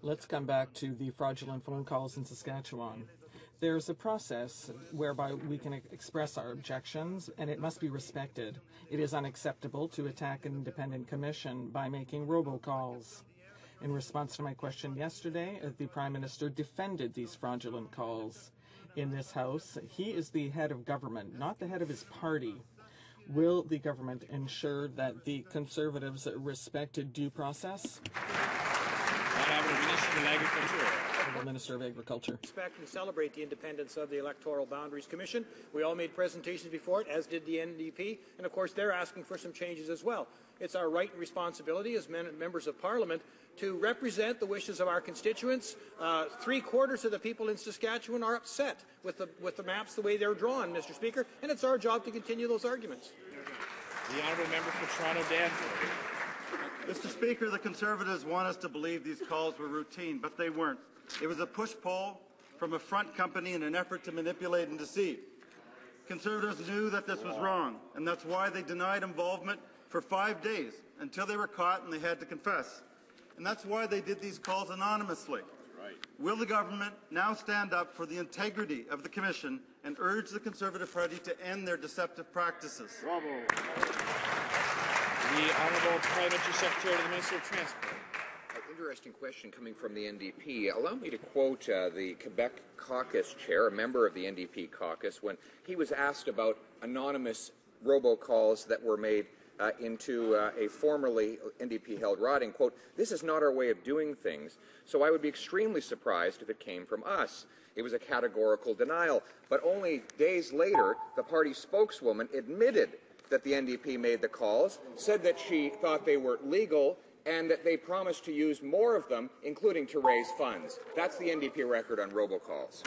Let's come back to the fraudulent phone calls in Saskatchewan. There's a process whereby we can express our objections, and it must be respected. It is unacceptable to attack an independent commission by making robocalls. In response to my question yesterday, the Prime Minister defended these fraudulent calls. In this House, he is the head of government, not the head of his party. Will the government ensure that the Conservatives respect due process? Minister of Agriculture. Respect and celebrate the independence of the Electoral Boundaries Commission. We all made presentations before it, as did the NDP, and of course they're asking for some changes as well. It's our right and responsibility as members of Parliament to represent the wishes of our constituents. 3/4 of the people in Saskatchewan are upset with the maps the way they're drawn, Mr. Speaker, and it's our job to continue those arguments. The honourable member for Toronto-Danforth. Mr. Speaker, the Conservatives want us to believe these calls were routine, but they weren't. It was a push-pull from a front company in an effort to manipulate and deceive. Conservatives knew that this was wrong, and that's why they denied involvement for 5 days until they were caught and they had to confess. And that's why they did these calls anonymously. Right. Will the government now stand up for the integrity of the Commission and urge the Conservative Party to end their deceptive practices? Bravo. The Honourable Parliamentary Secretary to the Minister of Transport. Interesting question coming from the NDP. Allow me to quote the Quebec caucus chair, a member of the NDP caucus, when he was asked about anonymous robocalls that were made into a formerly NDP-held riding. Quote, "This is not our way of doing things, so I would be extremely surprised if it came from us." It was a categorical denial. But only days later, the party spokeswoman admitted that the NDP made the calls, said that she thought they were legal, and that they promised to use more of them, including to raise funds. That's the NDP record on robocalls.